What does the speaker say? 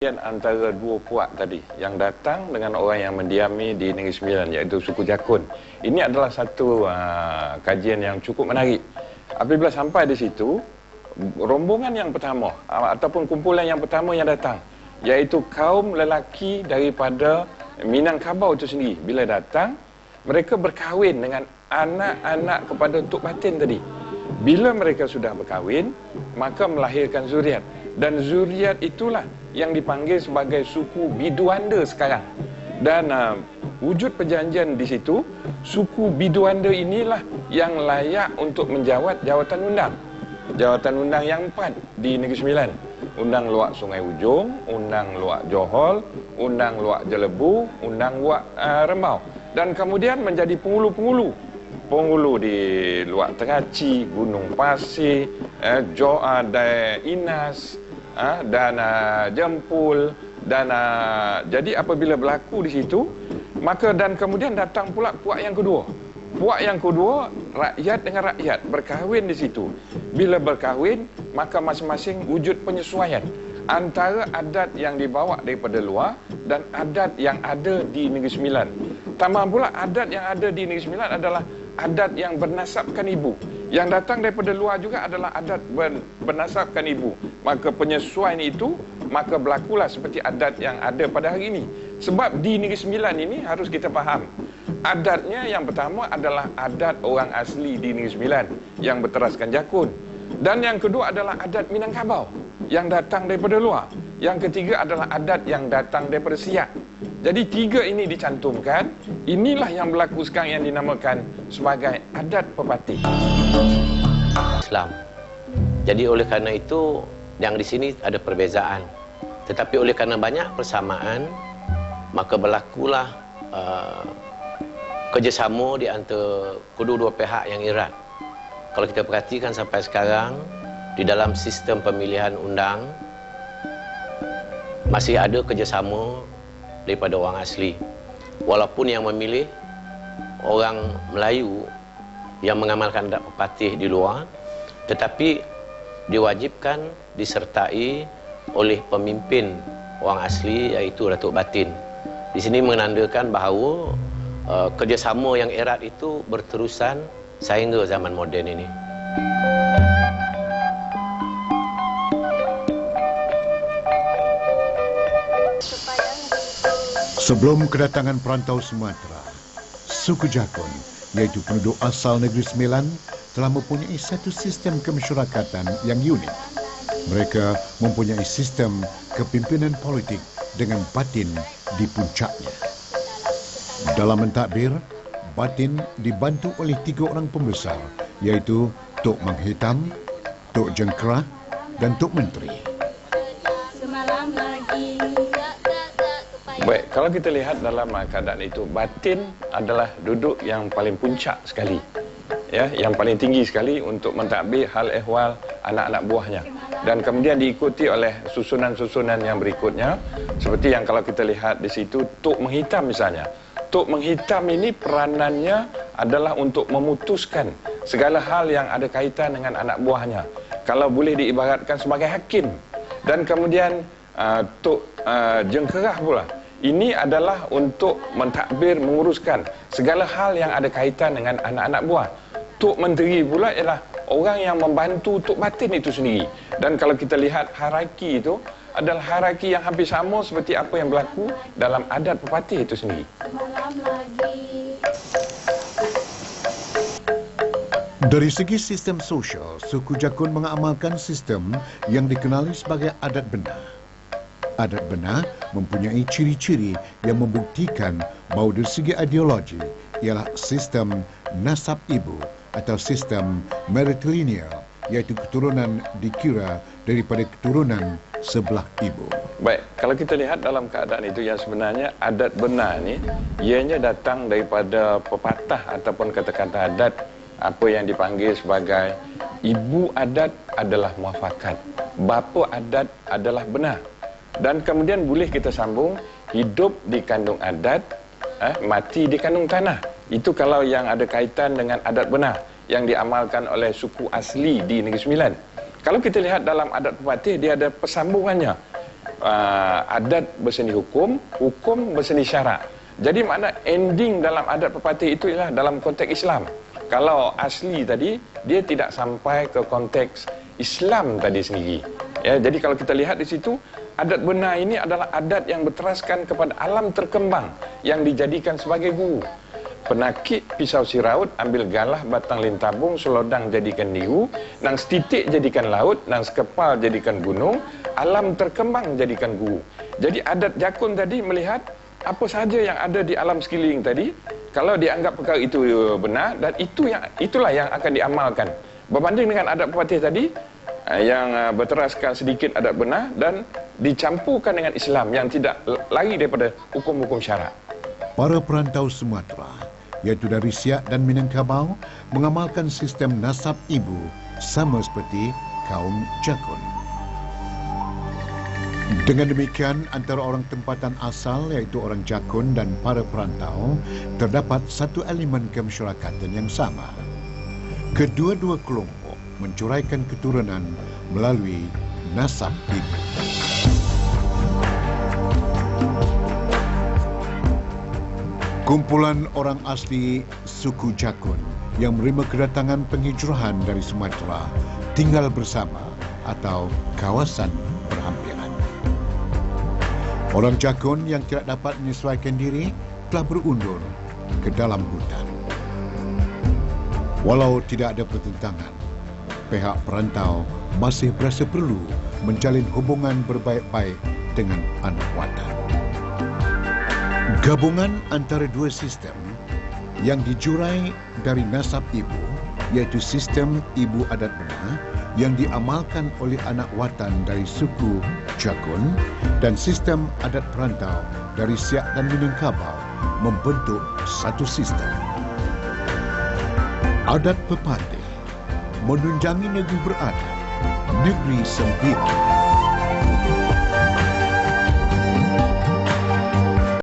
Antara dua puak tadi yang datang dengan orang yang mendiami di Negeri Sembilan, iaitu suku Jakun. Ini adalah satu kajian yang cukup menarik. Apabila sampai di situ, rombongan yang pertama ataupun kumpulan yang pertama yang datang, iaitu kaum lelaki daripada Minangkabau itu sendiri. Bila datang, mereka berkahwin dengan anak-anak kepada Tok Batin tadi. Bila mereka sudah berkahwin, maka melahirkan zuriat. Dan zuriat itulah yang dipanggil sebagai suku Biduanda sekarang. Dan wujud perjanjian di situ, suku Biduanda inilah yang layak untuk menjawat jawatan undang. Jawatan undang yang 4 di Negeri Sembilan. Undang Luak Sungai Ujong, Undang Luak Johor, Undang Luak Jelebu, Undang Luak Rembau. Dan kemudian menjadi penghulu-penghulu. Penghulu di Luak Teraci, Gunung Pasir, Inas, dan Jempul, dan jadi apabila berlaku di situ, maka dan kemudian datang pula puak yang kedua. Puak yang kedua, rakyat dengan rakyat berkahwin di situ. Bila berkahwin, maka masing-masing wujud penyesuaian antara adat yang dibawa daripada luar dan adat yang ada di Negeri Sembilan. Tambah pula adat yang ada di Negeri Sembilan adalah adat yang bernasabkan ibu. Yang datang daripada luar juga adalah adat bernasabkan ibu. Maka penyesuaian itu, maka berlakulah seperti adat yang ada pada hari ini. Sebab di Negeri Sembilan ini harus kita faham, adatnya yang pertama adalah adat orang asli di Negeri Sembilan yang berteraskan Jakun. Dan yang kedua adalah adat Minangkabau yang datang daripada luar. Yang ketiga adalah adat yang datang daripada Siak. Jadi tiga ini dicantumkan. Inilah yang berlaku sekarang yang dinamakan sebagai adat pepatih Islam. Jadi oleh kerana itu, yang di sini ada perbezaan. Tetapi oleh kerana banyak persamaan, maka berlakulah kerjasama di antara kedua-dua pihak yang erat. Kalau kita perhatikan sampai sekarang, di dalam sistem pemilihan undang, masih ada kerjasama daripada orang asli. Walaupun yang memilih orang Melayu yang mengamalkan adat pepatih di luar, tetapi diwajibkan disertai oleh pemimpin orang asli, iaitu Datuk Batin. Di sini menandakan bahawa kerjasama yang erat itu berterusan sehingga zaman moden ini. Sebelum kedatangan perantau Sumatera, suku Jakun, iaitu penduduk asal Negeri Sembilan, telah mempunyai satu sistem kemasyarakatan yang unik. Mereka mempunyai sistem kepimpinan politik dengan batin di puncaknya. Dalam mentadbir, batin dibantu oleh 3 orang pembesar, iaitu Tok Manghitam, Tok Jengkerah dan Tok Menteri. Baik, kalau kita lihat dalam keadaan itu, batin adalah duduk yang paling puncak sekali, ya, yang paling tinggi sekali untuk mentadbir hal ehwal anak-anak buahnya. Dan kemudian diikuti oleh susunan-susunan yang berikutnya, seperti yang kalau kita lihat di situ, Tok Menghitam misalnya. Tok Menghitam ini peranannya adalah untuk memutuskan segala hal yang ada kaitan dengan anak buahnya. Kalau boleh diibaratkan sebagai hakim. Dan kemudian Tok Jengkerah pula, ini adalah untuk mentadbir, menguruskan segala hal yang ada kaitan dengan anak-anak buah. Tok Menteri pula ialah orang yang membantu Tok Batin itu sendiri. Dan kalau kita lihat hierarki itu adalah hierarki yang hampir sama seperti apa yang berlaku dalam adat pepatih itu sendiri. Dari segi sistem sosial, suku Jakun mengamalkan sistem yang dikenali sebagai adat benar. Adat benar mempunyai ciri-ciri yang membuktikan bahawa dari segi ideologi ialah sistem nasab ibu atau sistem matrilineal, iaitu keturunan dikira daripada keturunan sebelah ibu. Baik, kalau kita lihat dalam keadaan itu, yang sebenarnya adat benar ni ianya datang daripada pepatah ataupun kata-kata adat, apa yang dipanggil sebagai ibu adat adalah muafakat, bapa adat adalah benar. Dan kemudian boleh kita sambung, hidup di kandung adat, mati di kandung tanah. Itu kalau yang ada kaitan dengan adat benar yang diamalkan oleh suku asli di Negeri Sembilan. Kalau kita lihat dalam adat pepatih, dia ada persambungannya. adat berseni hukum, hukum berseni syarak. Jadi makna ending dalam adat pepatih itu ialah dalam konteks Islam. Kalau asli tadi, dia tidak sampai ke konteks Islam tadi sendiri. Ya, jadi kalau kita lihat di situ, adat benar ini adalah adat yang berteraskan kepada alam terkembang yang dijadikan sebagai guru. Penakik pisau siraut, ambil galah batang lintabung, selodang jadikan niu, nang setitik jadikan laut, nang sekepal jadikan gunung, alam terkembang jadikan guru. Jadi adat jakun tadi melihat apa saja yang ada di alam sekeliling tadi, kalau dianggap perkara itu benar, dan itulah yang akan diamalkan. Berbanding dengan adat pepatih tadi, yang berteraskan sedikit adat benar dan dicampurkan dengan Islam yang tidak lari daripada hukum-hukum syarak. Para perantau Sumatera, yaitu dari Siak dan Minangkabau, mengamalkan sistem nasab ibu sama seperti kaum Jakun. Dengan demikian, antara orang tempatan asal iaitu orang Jakun dan para perantau terdapat satu elemen kemasyarakatan yang sama. Kedua-dua kelompok mencuraikan keturunan melalui nasab ibu. Kumpulan orang asli suku Jakun yang menerima kedatangan penghijrahan dari Sumatera tinggal bersama atau kawasan perhampiran. Orang Jakun yang tidak dapat menyesuaikan diri telah berundur ke dalam hutan. Walau tidak ada pertentangan, pihak perantau masih berasa perlu menjalin hubungan berbaik-baik dengan anak watan. Gabungan antara dua sistem yang dijurai dari nasab ibu, yaitu sistem ibu adat benar yang diamalkan oleh anak watan dari suku Jakun dan sistem adat perantau dari Siak dan Minangkabau membentuk satu sistem. Adat pepatih menunjangi negeri beradat, negeri sempit.